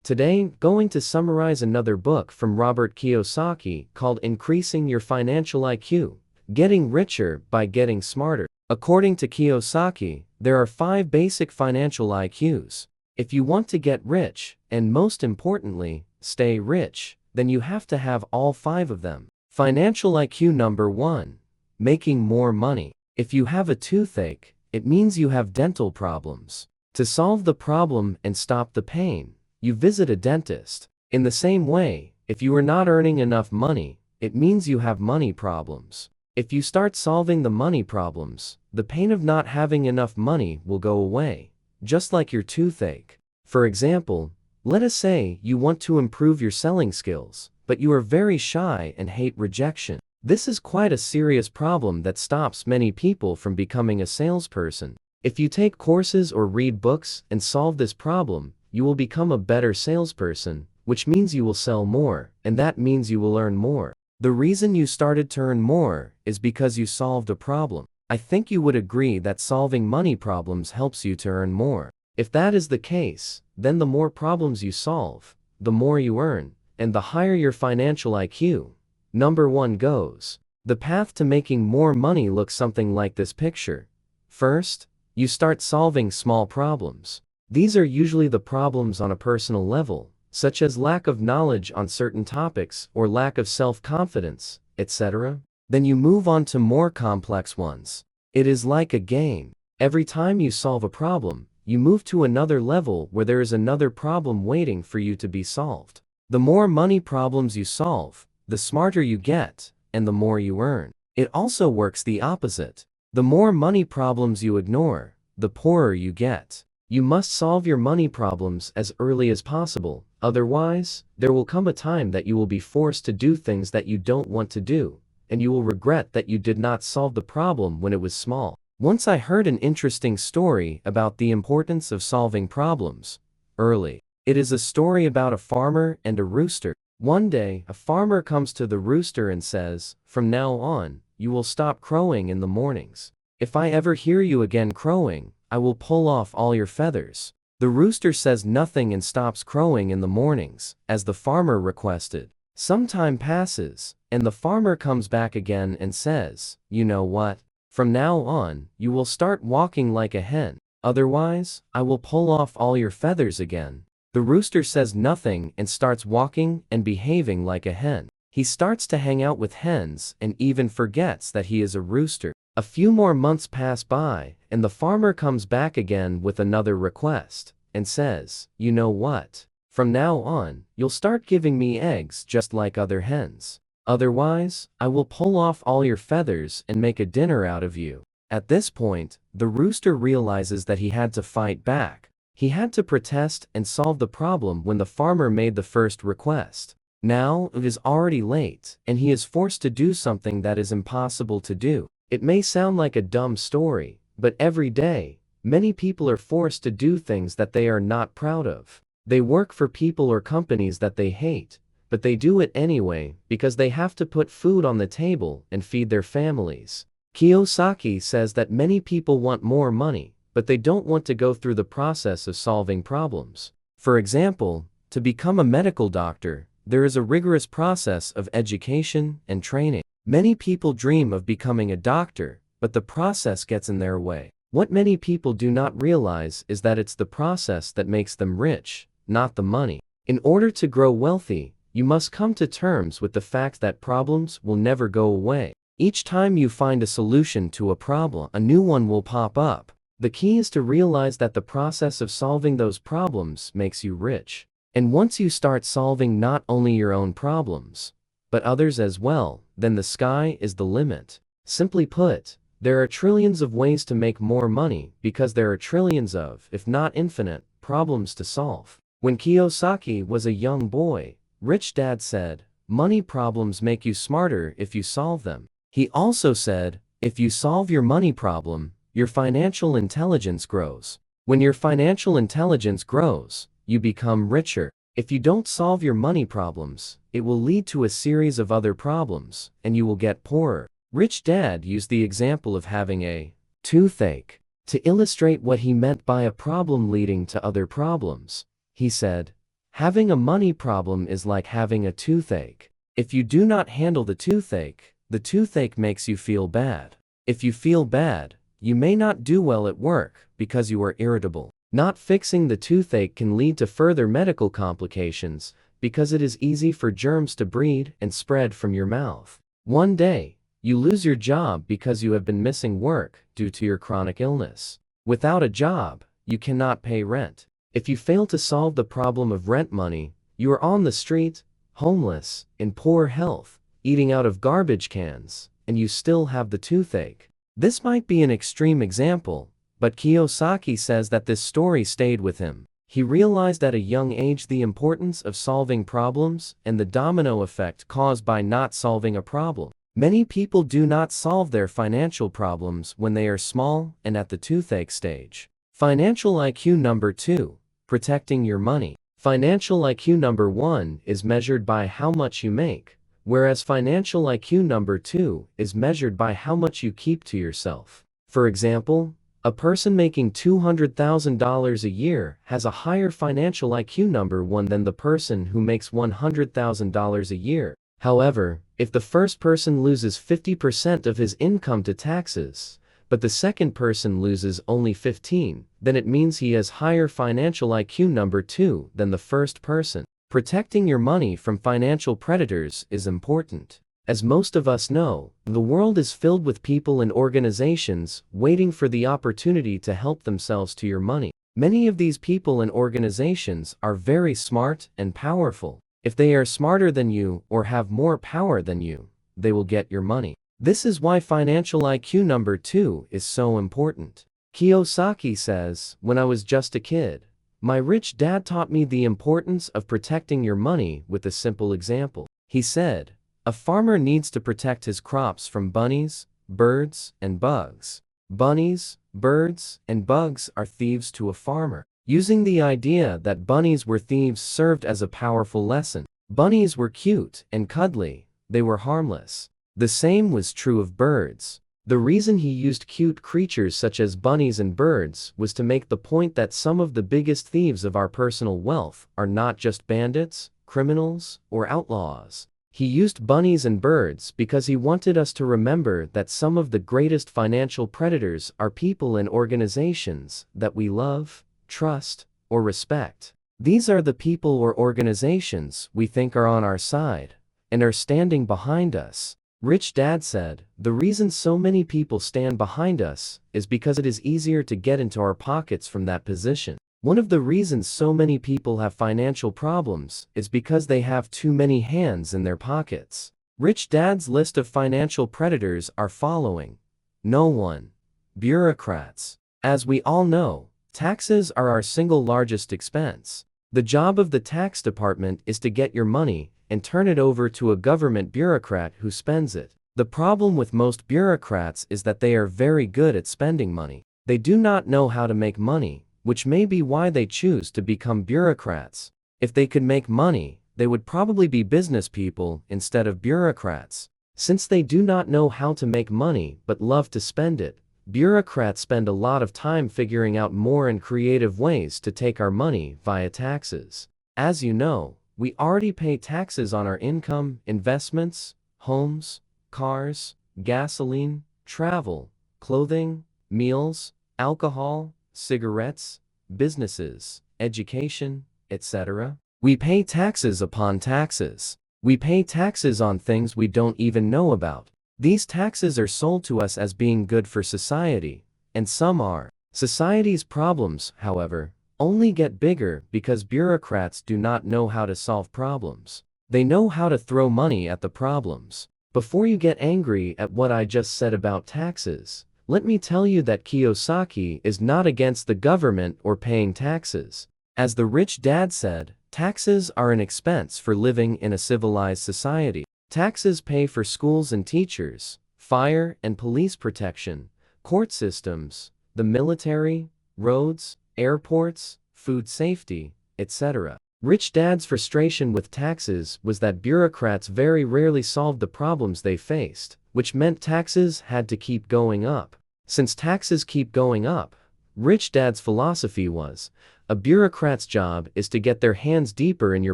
Today, going to summarize another book from Robert Kiyosaki called Increasing Your Financial IQ, Getting Richer by Getting Smarter. According to Kiyosaki, there are 5 basic financial IQs. If you want to get rich, and most importantly, stay rich, then you have to have all 5 of them. Financial IQ number 1. Making more money. If you have a toothache, it means you have dental problems. To solve the problem and stop the pain, you visit a dentist. In the same way, if you are not earning enough money, it means you have money problems. If you start solving the money problems, the pain of not having enough money will go away, just like your toothache. For example, let us say you want to improve your selling skills, but you are very shy and hate rejection. This is quite a serious problem that stops many people from becoming a salesperson. If you take courses or read books and solve this problem, you will become a better salesperson, which means you will sell more, and that means you will earn more. The reason you started to earn more is because you solved a problem. I think you would agree that solving money problems helps you to earn more. If that is the case, then the more problems you solve, the more you earn, and the higher your financial IQ. Number 1 goes. The path to making more money looks something like this picture. First, you start solving small problems. These are usually the problems on a personal level, such as lack of knowledge on certain topics or lack of self-confidence, etc. Then you move on to more complex ones. It is like a game. Every time you solve a problem, you move to another level where there is another problem waiting for you to be solved. The more money problems you solve, the smarter you get, and the more you earn. It also works the opposite. The more money problems you ignore, the poorer you get. You must solve your money problems as early as possible, otherwise, there will come a time that you will be forced to do things that you don't want to do, and you will regret that you did not solve the problem when it was small. Once I heard an interesting story about the importance of solving problems early. It is a story about a farmer and a rooster. One day, a farmer comes to the rooster and says, "From now on, you will stop crowing in the mornings. If I ever hear you again crowing, I will pull off all your feathers." The rooster says nothing and stops crowing in the mornings, as the farmer requested. Some time passes, and the farmer comes back again and says, "You know what? From now on, you will start walking like a hen. Otherwise, I will pull off all your feathers again." The rooster says nothing and starts walking and behaving like a hen. He starts to hang out with hens and even forgets that he is a rooster. A few more months pass by, and the farmer comes back again with another request, and says, "You know what? From now on, you'll start giving me eggs just like other hens. Otherwise, I will pull off all your feathers and make a dinner out of you." At this point, the rooster realizes that he had to fight back. He had to protest and solve the problem when the farmer made the first request. Now, it is already late, and he is forced to do something that is impossible to do. It may sound like a dumb story, but every day, many people are forced to do things that they are not proud of. They work for people or companies that they hate, but they do it anyway because they have to put food on the table and feed their families. Kiyosaki says that many people want more money, but they don't want to go through the process of solving problems. For example, to become a medical doctor, there is a rigorous process of education and training. Many people dream of becoming a doctor, but the process gets in their way. What many people do not realize is that it's the process that makes them rich, not the money. In order to grow wealthy, you must come to terms with the fact that problems will never go away. Each time you find a solution to a problem, a new one will pop up. The key is to realize that the process of solving those problems makes you rich. And once you start solving not only your own problems, but others as well, then the sky is the limit. Simply put, there are trillions of ways to make more money because there are trillions of, if not infinite, problems to solve. When Kiyosaki was a young boy, Rich Dad said, "Money problems make you smarter if you solve them." He also said, "If you solve your money problem, your financial intelligence grows. When your financial intelligence grows, you become richer. If you don't solve your money problems, it will lead to a series of other problems, and you will get poorer." Rich Dad used the example of having a toothache to illustrate what he meant by a problem leading to other problems. He said, Having a money problem is like having a toothache. If you do not handle the toothache makes you feel bad. If you feel bad, you may not do well at work because you are irritable. Not fixing the toothache can lead to further medical complications because it is easy for germs to breed and spread from your mouth. One day, you lose your job because you have been missing work due to your chronic illness. Without a job, you cannot pay rent. If you fail to solve the problem of rent money, you are on the street, homeless, in poor health, eating out of garbage cans, and you still have the toothache. This might be an extreme example, but Kiyosaki says that this story stayed with him. He realized at a young age the importance of solving problems and the domino effect caused by not solving a problem. Many people do not solve their financial problems when they are small and at the toothache stage. Financial IQ number 2. Protecting your money. Financial IQ number 1 is measured by how much you make, whereas financial IQ number 2 is measured by how much you keep to yourself. For example, a person making $200,000 a year has a higher financial IQ number 1 than the person who makes $100,000 a year. However, if the first person loses 50% of his income to taxes, but the second person loses only 15%, then it means he has higher financial IQ number 2 than the first person. Protecting your money from financial predators is important. As most of us know, the world is filled with people and organizations waiting for the opportunity to help themselves to your money. Many of these people and organizations are very smart and powerful. If they are smarter than you or have more power than you, they will get your money. This is why financial IQ number 2 is so important. Kiyosaki says, "When I was just a kid, my rich dad taught me the importance of protecting your money with a simple example. He said, a farmer needs to protect his crops from bunnies, birds, and bugs. Bunnies, birds, and bugs are thieves to a farmer." Using the idea that bunnies were thieves served as a powerful lesson. Bunnies were cute and cuddly, they were harmless. The same was true of birds. The reason he used cute creatures such as bunnies and birds was to make the point that some of the biggest thieves of our personal wealth are not just bandits, criminals, or outlaws. He used bunnies and birds because he wanted us to remember that some of the greatest financial predators are people and organizations that we love, trust, or respect. These are the people or organizations we think are on our side and are standing behind us. Rich Dad said, "The reason so many people stand behind us is because it is easier to get into our pockets from that position." One of the reasons so many people have financial problems is because they have too many hands in their pockets. Rich Dad's list of financial predators are following. No one. Bureaucrats. As we all know, taxes are our single largest expense. The job of the tax department is to get your money and turn it over to a government bureaucrat who spends it. The problem with most bureaucrats is that they are very good at spending money. They do not know how to make money, which may be why they choose to become bureaucrats. If they could make money, they would probably be business people instead of bureaucrats. Since they do not know how to make money but love to spend it, bureaucrats spend a lot of time figuring out more and creative ways to take our money via taxes. As you know, we already pay taxes on our income, investments, homes, cars, gasoline, travel, clothing, meals, alcohol, cigarettes, businesses, education, etc. We pay taxes upon taxes. We pay taxes on things we don't even know about. These taxes are sold to us as being good for society, and some are. Society's problems, however, only get bigger because bureaucrats do not know how to solve problems. They know how to throw money at the problems. Before you get angry at what I just said about taxes, let me tell you that Kiyosaki is not against the government or paying taxes. As the rich dad said, taxes are an expense for living in a civilized society. Taxes pay for schools and teachers, fire and police protection, court systems, the military, roads, airports, food safety, etc. Rich Dad's frustration with taxes was that bureaucrats very rarely solved the problems they faced, which meant taxes had to keep going up. Since taxes keep going up, Rich Dad's philosophy was, A bureaucrat's job is to get their hands deeper in your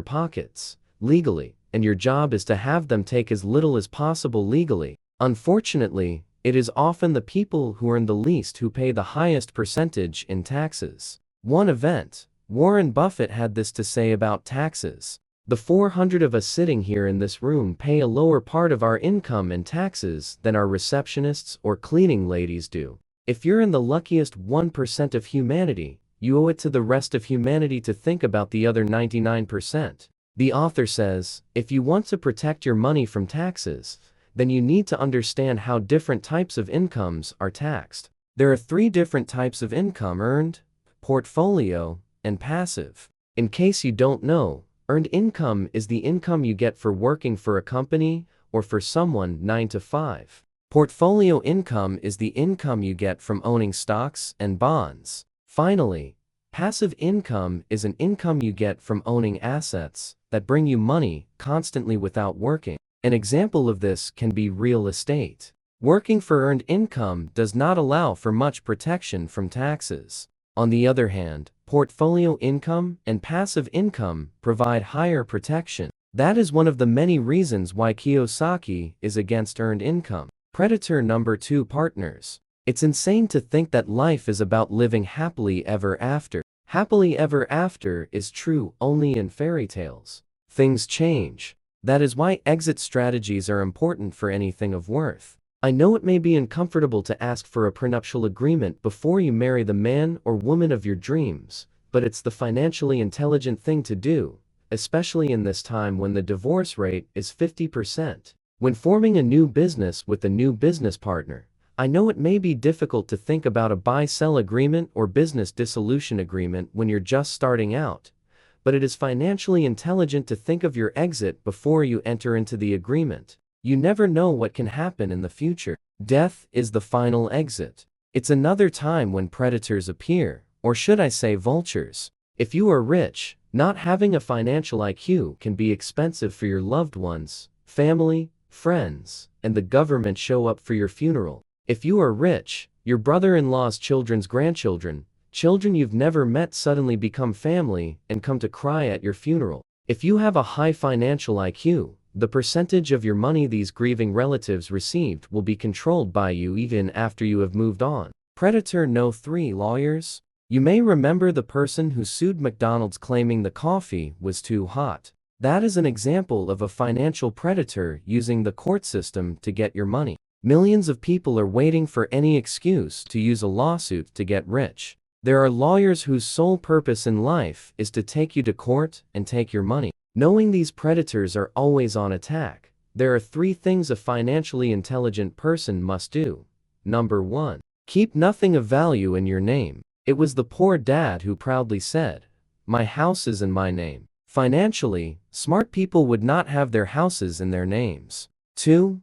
pockets, legally, and your job is to have them take as little as possible legally. Unfortunately, it is often the people who earn the least who pay the highest percentage in taxes. One event, Warren Buffett had this to say about taxes. The 400 of us sitting here in this room pay a lower part of our income in taxes than our receptionists or cleaning ladies do. If you're in the luckiest 1% of humanity, you owe it to the rest of humanity to think about the other 99%. The author says, if you want to protect your money from taxes, then you need to understand how different types of incomes are taxed. There are 3 different types of income: earned, portfolio, and passive. In case you don't know, earned income is the income you get for working for a company or for someone 9 to 5. Portfolio income is the income you get from owning stocks and bonds. Finally, passive income is an income you get from owning assets that bring you money constantly without working. An example of this can be real estate. Working for earned income does not allow for much protection from taxes. On the other hand, portfolio income and passive income provide higher protection. That is one of the many reasons why Kiyosaki is against earned income. Predator number 2: partners. It's insane to think that life is about living happily ever after. Happily ever after is true only in fairy tales. Things change. That is why exit strategies are important for anything of worth. I know it may be uncomfortable to ask for a prenuptial agreement before you marry the man or woman of your dreams, but it's the financially intelligent thing to do, especially in this time when the divorce rate is 50%. When forming a new business with a new business partner, I know it may be difficult to think about a buy-sell agreement or business dissolution agreement when you're just starting out, but it is financially intelligent to think of your exit before you enter into the agreement. You never know what can happen in the future. Death is the final exit. It's another time when predators appear, or should I say vultures. If you are rich, not having a financial IQ can be expensive for your loved ones, family, friends, and the government show up for your funeral. If you are rich, your brother-in-law's children's grandchildren, children you've never met suddenly become family and come to cry at your funeral. If you have a high financial IQ, the percentage of your money these grieving relatives received will be controlled by you even after you have moved on. Predator no. 3: lawyers. You may remember the person who sued McDonald's claiming the coffee was too hot. That is an example of a financial predator using the court system to get your money. Millions of people are waiting for any excuse to use a lawsuit to get rich. There are lawyers whose sole purpose in life is to take you to court and take your money. Knowing these predators are always on attack, there are 3 things a financially intelligent person must do. Number 1. Keep nothing of value in your name. It was the poor dad who proudly said, "My house is in my name." Financially, smart people would not have their houses in their names. 2.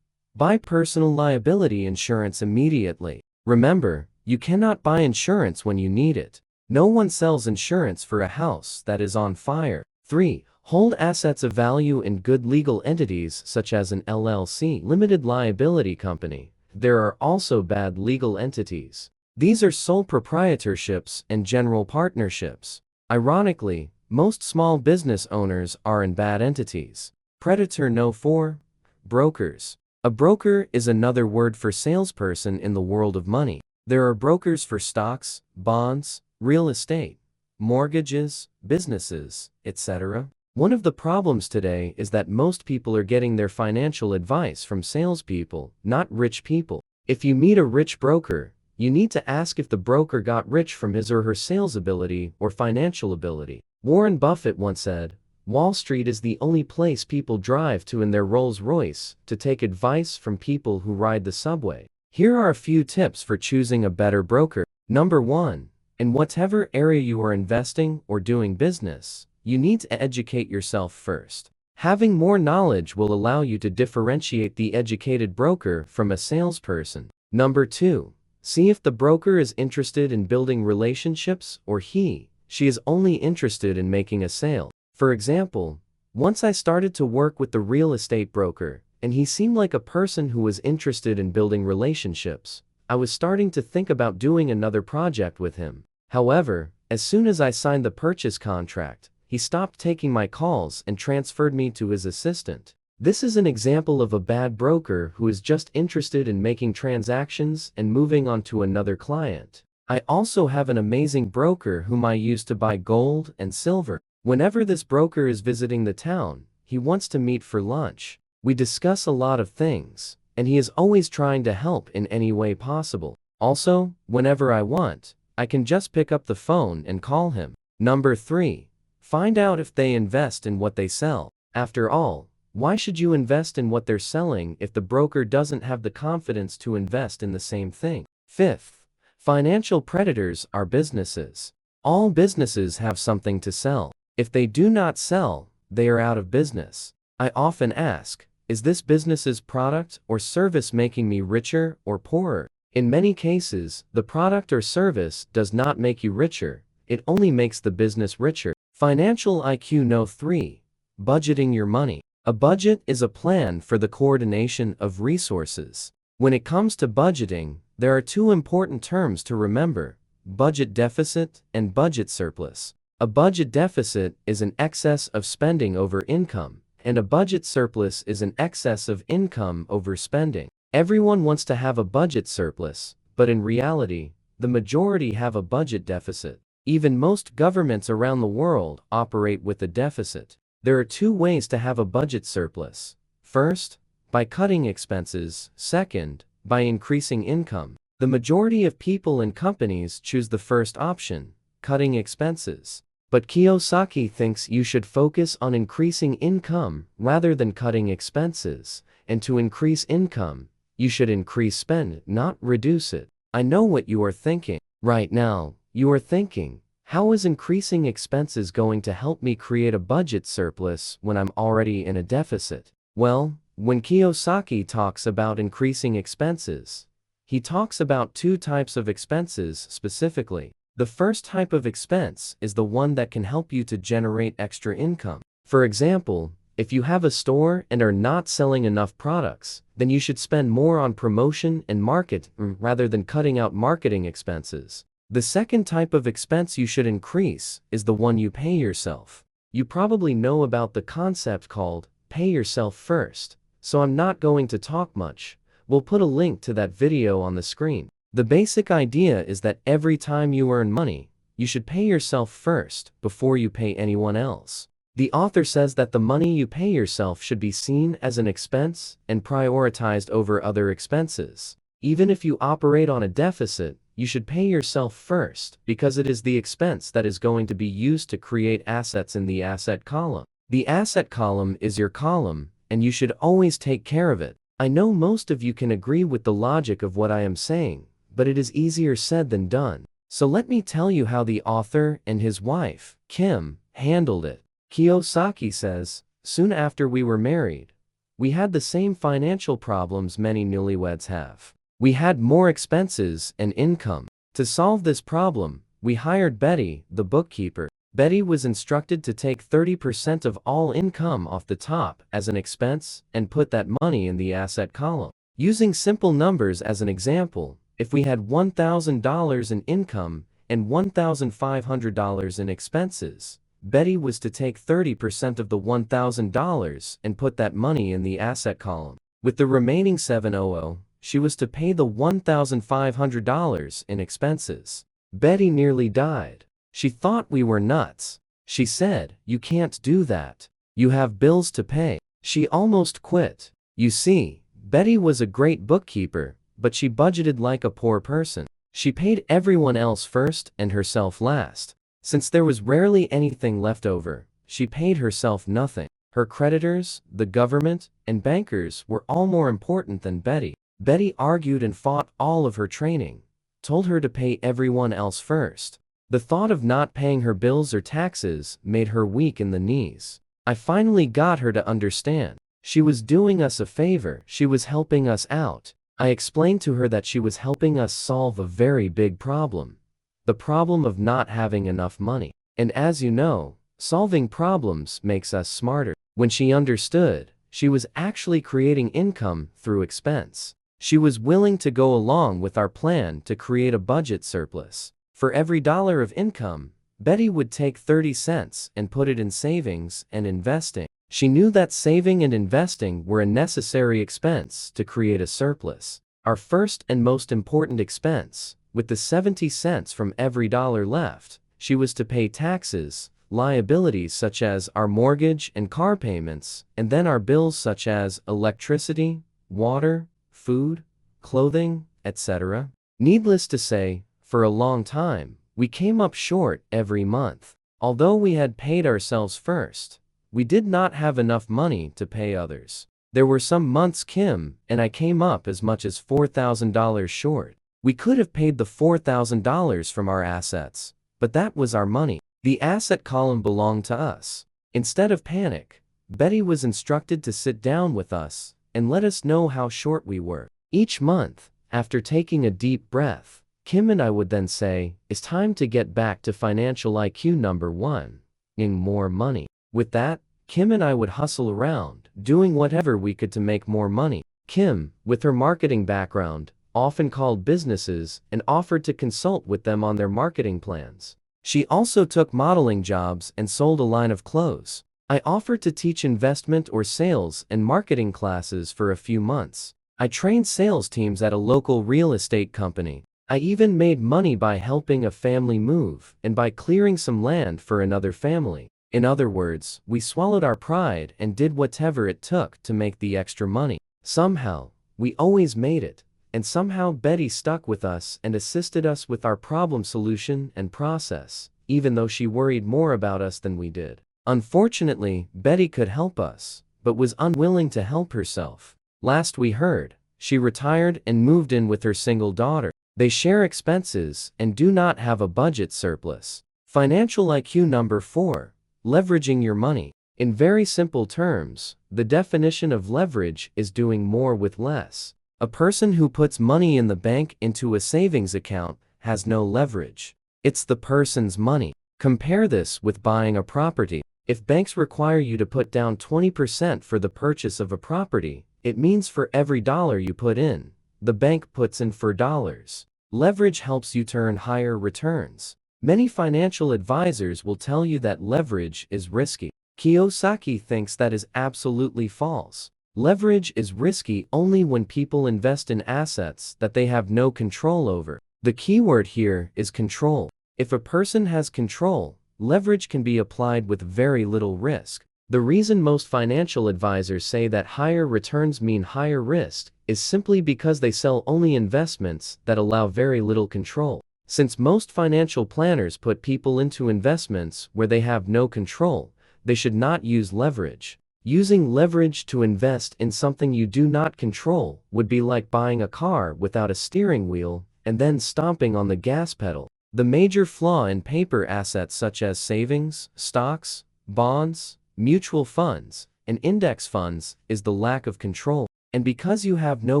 Buy personal liability insurance immediately. Remember, you cannot buy insurance when you need it. No one sells insurance for a house that is on fire. 3. Hold assets of value in good legal entities such as an LLC, limited liability company. There are also bad legal entities. These are sole proprietorships and general partnerships. Ironically, most small business owners are in bad entities. Predator no. 4. Brokers. A broker is another word for salesperson in the world of money. There are brokers for stocks, bonds, real estate, mortgages, businesses, etc. One of the problems today is that most people are getting their financial advice from salespeople, not rich people. If you meet a rich broker, you need to ask if the broker got rich from his or her sales ability or financial ability. Warren Buffett once said, "Wall Street is the only place people drive to in their Rolls-Royce to take advice from people who ride the subway." Here are a few tips for choosing a better broker. Number 1. In whatever area you are investing or doing business, you need to educate yourself first. Having more knowledge will allow you to differentiate the educated broker from a salesperson. Number 2. See if the broker is interested in building relationships or she is only interested in making a sale. For example, once I started to work with the real estate broker, and he seemed like a person who was interested in building relationships, I was starting to think about doing another project with him. However, As soon as I signed the purchase contract, he stopped taking my calls and transferred me to his assistant. This is an example of a bad broker who is just interested in making transactions and moving on to another client. I also have an amazing broker whom I use to buy gold and silver. Whenever this broker is visiting the town, he wants to meet for lunch. We discuss a lot of things, and he is always trying to help in any way possible. Also, whenever I want, I can just pick up the phone and call him. Number 3. Find out if they invest in what they sell. After all, why should you invest in what they're selling if the broker doesn't have the confidence to invest in the same thing? 5th, financial predators are businesses. All businesses have something to sell. If they do not sell, they are out of business. I often ask, is this business's product or service making me richer or poorer? In many cases, the product or service does not make you richer, it only makes the business richer. Financial IQ No. 3. Budgeting your money. A budget is a plan for the coordination of resources. When it comes to budgeting, there are two important terms to remember: budget deficit and budget surplus. A budget deficit is an excess of spending over income, and a budget surplus is an excess of income over spending. Everyone wants to have a budget surplus, but in reality, the majority have a budget deficit. Even most governments around the world operate with a deficit. There are two ways to have a budget surplus. First, by cutting expenses. Second, by increasing income. The majority of people and companies choose the first option, cutting expenses. But Kiyosaki thinks you should focus on increasing income rather than cutting expenses, and to increase income, you should increase spend, not reduce it. I know what you are thinking. Right now, you are thinking, how is increasing expenses going to help me create a budget surplus when I'm already in a deficit? Well, when Kiyosaki talks about increasing expenses, he talks about two types of expenses specifically. The first type of expense is the one that can help you to generate extra income. For example, if you have a store and are not selling enough products, then you should spend more on promotion and market rather than cutting out marketing expenses. The second type of expense you should increase is the one you pay yourself. You probably know about the concept called pay yourself first, so I'm not going to talk much. We'll put a link to that video on the screen. The basic idea is that every time you earn money, you should pay yourself first before you pay anyone else. The author says that the money you pay yourself should be seen as an expense and prioritized over other expenses. Even if you operate on a deficit, you should pay yourself first because it is the expense that is going to be used to create assets in the asset column. The asset column is your column, and you should always take care of it. I know most of you can agree with the logic of what I am saying, but it is easier said than done. So let me tell you how the author and his wife, Kim, handled it. Kiyosaki says, soon after we were married, we had the same financial problems many newlyweds have. We had more expenses and income. To solve this problem, we hired Betty, the bookkeeper. Betty was instructed to take 30% of all income off the top as an expense and put that money in the asset column. Using simple numbers as an example, if we had $1,000 in income and $1,500 in expenses, Betty was to take 30% of the $1,000 and put that money in the asset column. With the remaining $700, she was to pay the $1,500 in expenses. Betty nearly died. She thought we were nuts. She said, "You can't do that. You have bills to pay." She almost quit. You see, Betty was a great bookkeeper, but she budgeted like a poor person. She paid everyone else first and herself last. Since there was rarely anything left over, she paid herself nothing. Her creditors, the government, and bankers were all more important than Betty. Betty argued and fought all of her training, told her to pay everyone else first. The thought of not paying her bills or taxes made her weak in the knees. I finally got her to understand. She was doing us a favor. She was helping us out. I explained to her that she was helping us solve a very big problem. The problem of not having enough money. And as you know, solving problems makes us smarter. When she understood, she was actually creating income through expense. She was willing to go along with our plan to create a budget surplus. For every dollar of income, Betty would take 30 cents and put it in savings and investing. She knew that saving and investing were a necessary expense to create a surplus. Our first and most important expense, with the 70 cents from every dollar left, she was to pay taxes, liabilities such as our mortgage and car payments, and then our bills such as electricity, water, food, clothing, etc. Needless to say, for a long time, we came up short every month. Although we had paid ourselves first, we did not have enough money to pay others. There were some months Kim and I came up as much as $4,000 short. We could have paid the $4,000 from our assets, but that was our money. The asset column belonged to us. Instead of panic, Betty was instructed to sit down with us and let us know how short we were. Each month, after taking a deep breath, Kim and I would then say, "It's time to get back to financial IQ number 1, getting more money." With that, Kim and I would hustle around, doing whatever we could to make more money. Kim, with her marketing background, often called businesses and offered to consult with them on their marketing plans. She also took modeling jobs and sold a line of clothes. I offered to teach investment or sales and marketing classes for a few months. I trained sales teams at a local real estate company. I even made money by helping a family move and by clearing some land for another family. In other words, we swallowed our pride and did whatever it took to make the extra money. Somehow, we always made it, and somehow Betty stuck with us and assisted us with our problem solution and process, even though she worried more about us than we did. Unfortunately, Betty could help us, but was unwilling to help herself. Last we heard, she retired and moved in with her single daughter. They share expenses and do not have a budget surplus. Financial IQ number 4. Leveraging your money. In very simple terms, the definition of leverage is doing more with less. A person who puts money in the bank into a savings account has no leverage. It's the person's money. Compare this with buying a property. If banks require you to put down 20% for the purchase of a property, it means for every dollar you put in, the bank puts in $4. Leverage helps you turn higher returns. Many financial advisors will tell you that leverage is risky. Kiyosaki thinks that is absolutely false. Leverage is risky only when people invest in assets that they have no control over. The key word here is control. If a person has control, leverage can be applied with very little risk. The reason most financial advisors say that higher returns mean higher risk is simply because they sell only investments that allow very little control. Since most financial planners put people into investments where they have no control, they should not use leverage. Using leverage to invest in something you do not control would be like buying a car without a steering wheel and then stomping on the gas pedal. The major flaw in paper assets such as savings, stocks, bonds, mutual funds, and index funds is the lack of control. And because you have no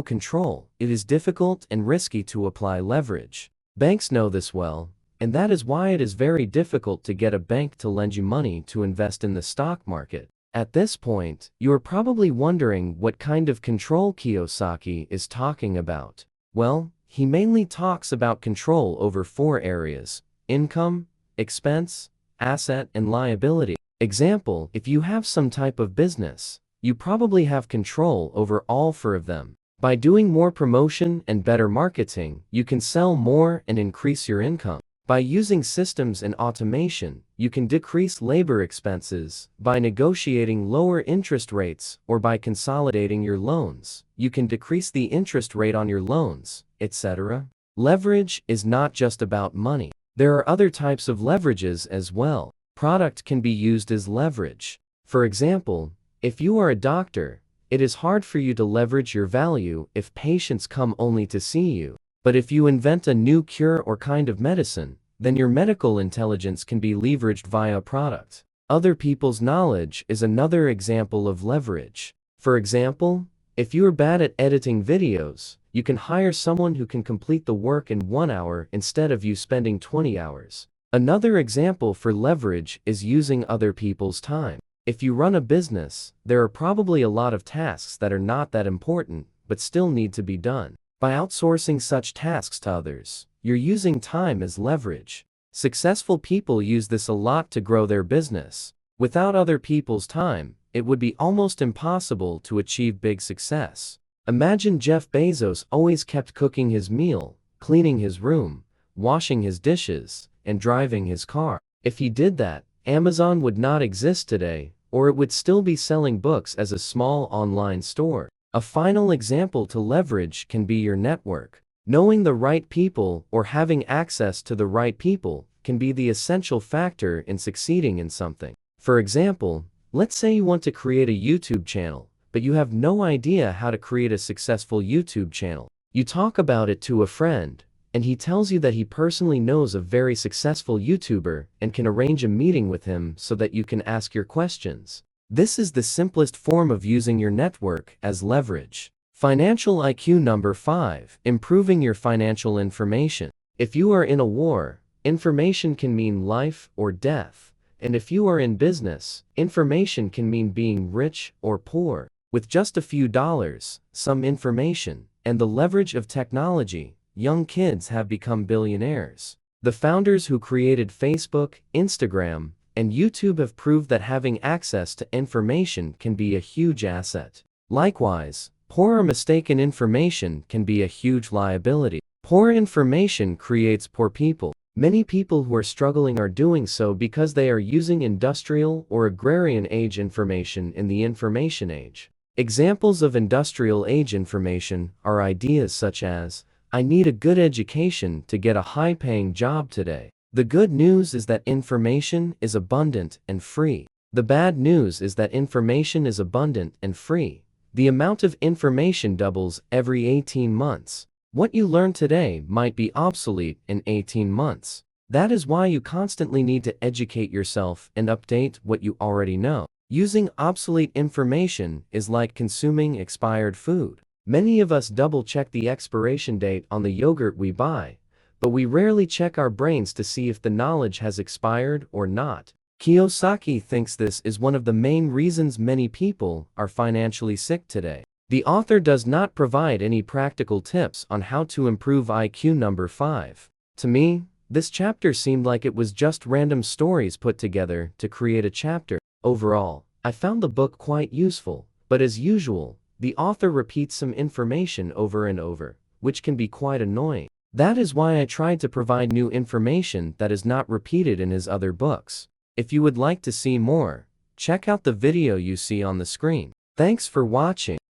control, it is difficult and risky to apply leverage. Banks know this well, and that is why it is very difficult to get a bank to lend you money to invest in the stock market. At this point, you are probably wondering what kind of control Kiyosaki is talking about. Well, he mainly talks about control over 4 areas: income, expense, asset, and liability. Example, if you have some type of business, you probably have control over all 4 of them. By doing more promotion and better marketing, you can sell more and increase your income. By using systems and automation, you can decrease labor expenses. By negotiating lower interest rates or by consolidating your loans, you can decrease the interest rate on your loans, etc. Leverage is not just about money. There are other types of leverages as well. Product can be used as leverage. For example, if you are a doctor, it is hard for you to leverage your value if patients come only to see you. But if you invent a new cure or kind of medicine, then your medical intelligence can be leveraged via product. Other people's knowledge is another example of leverage. For example, if you are bad at editing videos, you can hire someone who can complete the work in 1 hour instead of you spending 20 hours. Another example for leverage is using other people's time. If you run a business, there are probably a lot of tasks that are not that important, but still need to be done. By outsourcing such tasks to others, you're using time as leverage. Successful people use this a lot to grow their business. Without other people's time, it would be almost impossible to achieve big success. Imagine Jeff Bezos always kept cooking his meal, cleaning his room, washing his dishes, and driving his car. If he did that, Amazon would not exist today, or it would still be selling books as a small online store. A final example to leverage can be your network. Knowing the right people or having access to the right people can be the essential factor in succeeding in something. For example, let's say you want to create a YouTube channel, but you have no idea how to create a successful YouTube channel. You talk about it to a friend, and he tells you that he personally knows a very successful YouTuber and can arrange a meeting with him so that you can ask your questions. This is the simplest form of using your network as leverage. Financial IQ number 5. Improving your financial information. If you are in a war, information can mean life or death. And if you are in business, information can mean being rich or poor. With just a few dollars, some information, and the leverage of technology, young kids have become billionaires. The founders who created Facebook, Instagram, and YouTube have proved that having access to information can be a huge asset. Likewise, poor or mistaken information can be a huge liability. Poor information creates poor people. Many people who are struggling are doing so because they are using industrial or agrarian age information in the information age. Examples of industrial age information are ideas such as, "I need a good education to get a high-paying job today." The good news is that information is abundant and free. The bad news is that information is abundant and free. The amount of information doubles every 18 months. What you learn today might be obsolete in 18 months. That is why you constantly need to educate yourself and update what you already know. Using obsolete information is like consuming expired food. Many of us double-check the expiration date on the yogurt we buy, but we rarely check our brains to see if the knowledge has expired or not. Kiyosaki thinks this is one of the main reasons many people are financially sick today. The author does not provide any practical tips on how to improve IQ number 5. To me, this chapter seemed like it was just random stories put together to create a chapter. Overall, I found the book quite useful, but as usual, the author repeats some information over and over, which can be quite annoying. That is why I tried to provide new information that is not repeated in his other books. If you would like to see more, check out the video you see on the screen. Thanks for watching.